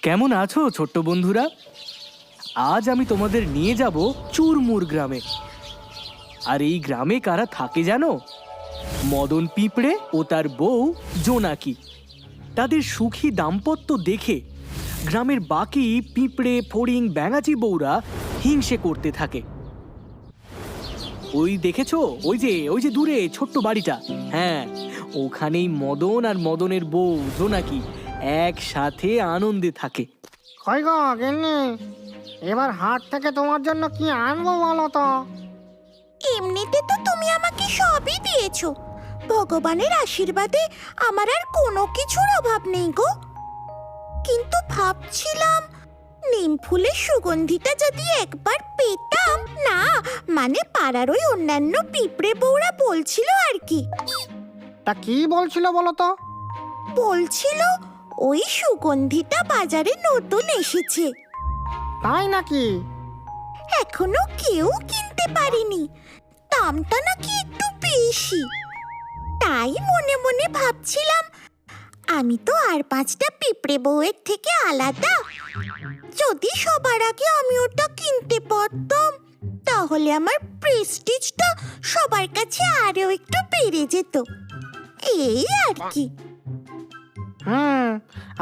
কেমন আছো ছোট্ট বন্ধুরা? আজ আমি তোমাদের নিয়ে যাব চুরমুর গ্রামে। আর এই গ্রামে কারা থাকে জানো? মদন পিঁপড়ে ও তার বউ জোনাকি। তাদের সুখী দাম্পত্য দেখে গ্রামের বাকি পিঁপড়ে, ফড়িং, ব্যাঙাচি বউরা হিংসে করতে থাকে। ওই দেখেছো, ওই যে দূরে ছোট্ট বাড়িটা, হ্যাঁ, ওখানেই মদন আর মদনের বউ জোনাকি একসাথে আনন্দে থাকে। কই গো গিন্নি, এবার হাট থেকে তোমার জন্য কি আনবো বলো তো? এমনিতে তো তুমি আমাকে সবই দিয়েছো। ভগবানের আশীর্বাদে আমার আর কোনো কিছুর অভাব নেই গো। কিন্তু ভাবছিলাম নিম ফুলের সুগন্ধিটা যদি একবার পেতাম। না, মানে পাড়ার ওই অন্যান্য পিঁপড়ে বউরা বলছিল আর কি। তা কি বলছিল বলো তো? বলছিল ওই সুগন্ধিটা বাজারে নতুন এসেছে, তাই নাকি? এখনো কেউ কিনতে পারেনি, দামটা নাকি একটু বেশি। তাই মনে মনে ভাবছিলাম আমি তো আর 5টা পিঁপড়ে বউয়ের থেকে আলাদা। যদি সবার আগে আমি ওটা কিনতে পারতাম তাহলে আমার প্রেস্টিজটা সবার কাছে আরো একটু বেড়ে যেত, এই আর কি।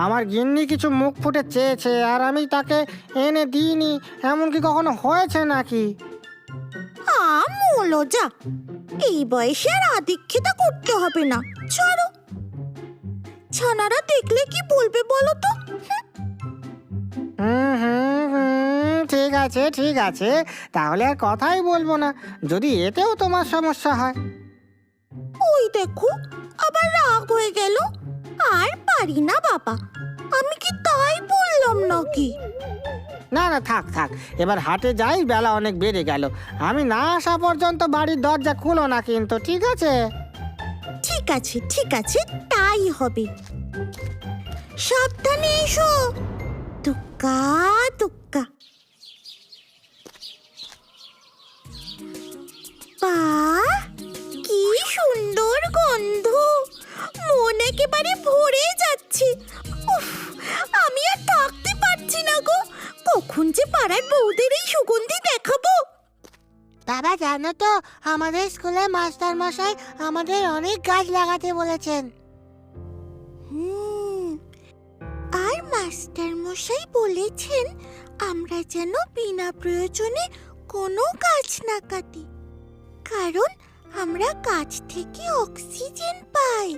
আমার গিন্নি কিছু মুখ ফুটে চেয়েছে আর আমি তাকে এনে দিইনি, এমন কি কখনো হয়েছে নাকি? মোলো যা, এই বয়সে আর আদিক্ষেতা করতে হবে না, ছাড়ো। ছানারা দেখলে কি বলবে বলো তো? ঠিক আছে ঠিক আছে, তাহলে আর কথাই বলবো না, যদি এতেও তোমার সমস্যা হয়। ওই দেখো, আবার রাগ হয়ে গেল। আর পারি না বাবা, আমি কি তাই বললাম নাকি? না না, থাক থাক, এবার হাটে যাই, বেলা অনেক বেড়ে গেল। আমি না আসা পর্যন্ত বাড়ির দরজা খুলো না কিন্তু, ঠিক আছে? ঠিক আছে ঠিক আছে, তাই হবে। সাবধানে এসো, টুক্কা টুক্কা। বাহ, কি সুন্দর গন্ধ, মন একেবারে ভরে যাচ্ছে। উফ, আমি আর থাকতে পারছি না গো, কখন যে পাড়ার বউদের এই সুগন্ধি দেখাবো। বাবা, জানো তো আমাদের স্কুলে মাস্টার মশাই আমাদের অনেক গাছ লাগাতে বলেছেন। আর মাস্টার মশাই বলেছেন আমরা যেন বিনা প্রয়োজনে কোনো গাছ না কাটি, কারণ আমরা গাছ থেকে অক্সিজেন পাই।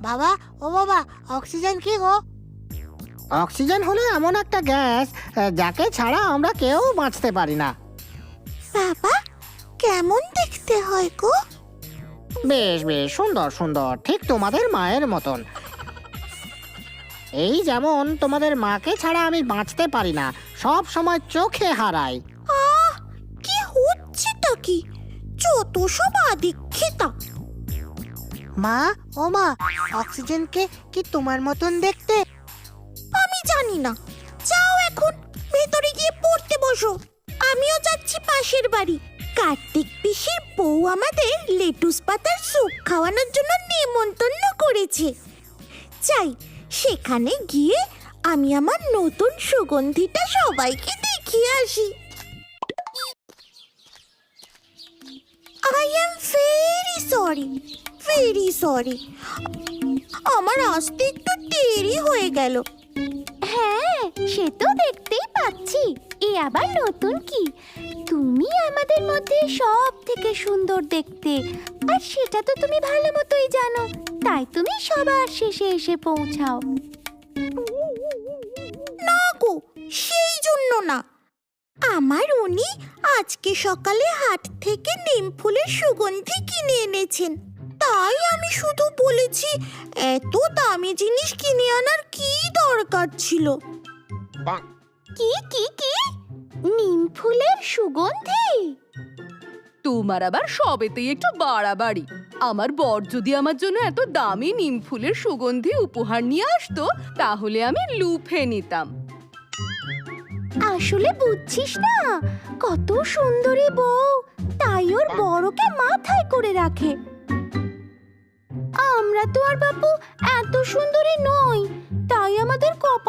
বাবা, ও বাবা, অক্সিজেন কি গো? অক্সিজেন হলো এমন একটা গ্যাস যাকে ছাড়া আমরা কেউ বাঁচতে পারি না। বাবা, কেমন দেখতে হয় গো? বেশ বেশ সুন্দর সুন্দর, ঠিক তোমাদের মায়ের মতন। এই যেমন তোমাদের মাকে ছাড়া আমি বাঁচতে পারি না, সব সময় চোখে হারাই। কি হচ্ছেটা কি? যত সব আদিক্ষেতা। মা, ও মা, অক্সিজেনকে কি তোমার মতন দেখতে? আমি জানি না, যাও এখন ভেতরে গিয়ে পড়তে বসো। আমিও যাচ্ছি পাশের বাড়ি, কার্তিক পিসির বউ আমাদের লেটুস পাতার স্যুপ খাওয়ানোর জন্য নেমন্তন্ন করেছে। চাই সেখানে গিয়ে আমি আমার নতুন সুগন্ধিটা সবাইকে দেখিয়ে আসি। I am very sorry, very sorry, আমার আসতে একটু দেরি হয়ে গেল। হ্যাঁ, সে তো দেখতেই পাচ্ছি। এ আবার নতুন কি? তুমি আমাদের মধ্যে সব থেকে সুন্দর দেখতে, আর সেটা তো তুমি ভালো মতোই জানো, তাই তুমি সবার শেষে এসে পৌঁছাও। না গো, সেই জন্য না। আমার উনি আজকে সকালে হাট থেকে নিম ফুলের সুগন্ধি কিনে এনেছেন, তাই আমি শুধু বলেছি এত দামি জিনিস কিনে আনার কি দরকার ছিল। কি কি কি? নিম ফুলের সুগন্ধি? তোমার আবার সবেতেই একটু বাড়াবাড়ি। আমার বর যদি আমার জন্য এত দামি নিম ফুলের সুগন্ধি উপহার নিয়ে আসতো তাহলে আমি লুফে নিতাম। আসলে বুঝছিস না, কত সুন্দরী বউ, তাই ওর বড়কে মাথায় করে রাখে। আমরা তো আর বাপু এত সুন্দরী নই, তাই আমাদের কপালে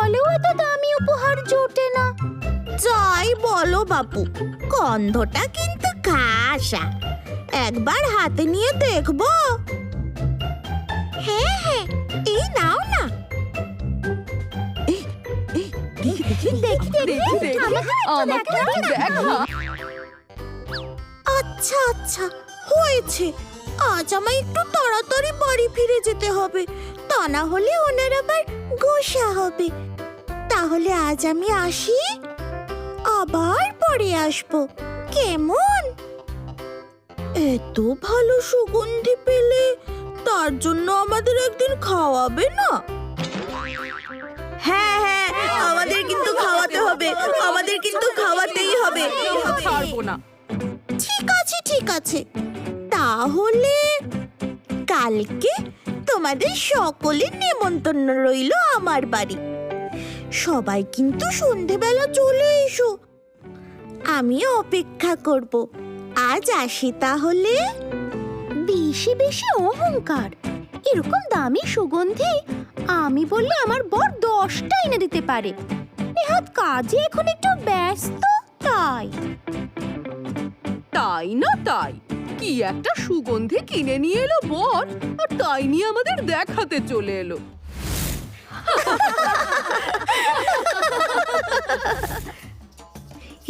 জোটে না। যাই বলো বাপু, গন্ধটা কিন্তু খাসা। একবার হাতে নিয়ে দেখবো? হ্যাঁ হ্যাঁ, এই নাও না। আমাকে একটু দেখা। আচ্ছা আচ্ছা, হয়েছে। আজ আমায় একটু তাড়াতাড়ি বাড়ি ফিরে যেতে হবে, তা না হলে ওনার আবার গোসা হবে। তাহলে আজ আমি আসি, আবার পরে আসবো, কেমন? এত ভালো সুগন্ধি পেলে তার জন্য আমাদের একদিন খাওয়াবে না? হ্যাঁ হ্যাঁ, আমাদের কিন্তু খাওয়াতে হবে, আমাদের কিন্তু খাওয়াতেই হবে। ছাড়বো না। ঠিক আছে ঠিক আছে, তাহলে কালকে তোমাদের সকলের নেমন্তন্ন রইল আমার বাড়ি। সবাই কিন্তু সন্ধেবেলা চলে এসো, আমি অপেক্ষা করব। আজ আসি তাহলে। বেশি বেশি অহংকার, এরকম দামি সুগন্ধি আমি বললে আমার বর 10টা এনে দিতে পারে। নেহাত কাজে এখন একটু ব্যস্ত, তাই। তাই না তাই, কি একটা সুগন্ধি কিনে নিয়ে এলো বর, আর তাই নিয়ে আমাদের দেখাতে চলে এলো।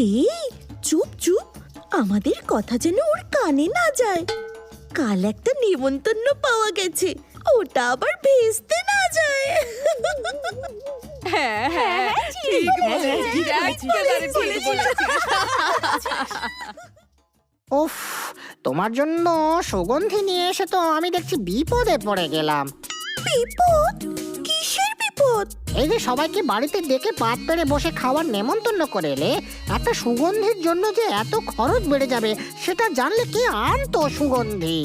এই চুপ চুপ, আমাদের কথা যেন ওর কানে না যায়। কাল একটা নিমন্ত্রণ পাওয়া গেছে, ওটা আবার ভেস্তে না যায়। হ্যাঁ হ্যাঁ, ঠিক বলেছিস, একেবারে ঠিক বলেছিস। উফ, তোমার জন্য সুগন্ধি নিয়ে এসে তো আমি দেখছি বিপদে পড়ে গেলাম। বিপদ? কিসের বিপদ? এই যে সবাইকে বাড়িতে ডেকে পাত পেড়ে বসে খাওয়ার নেমন্তন্ন করে এলে, একটা সুগন্ধির জন্য যে এত খরচ বেড়ে যাবে সেটা জানলে কে আনতো সুগন্ধি?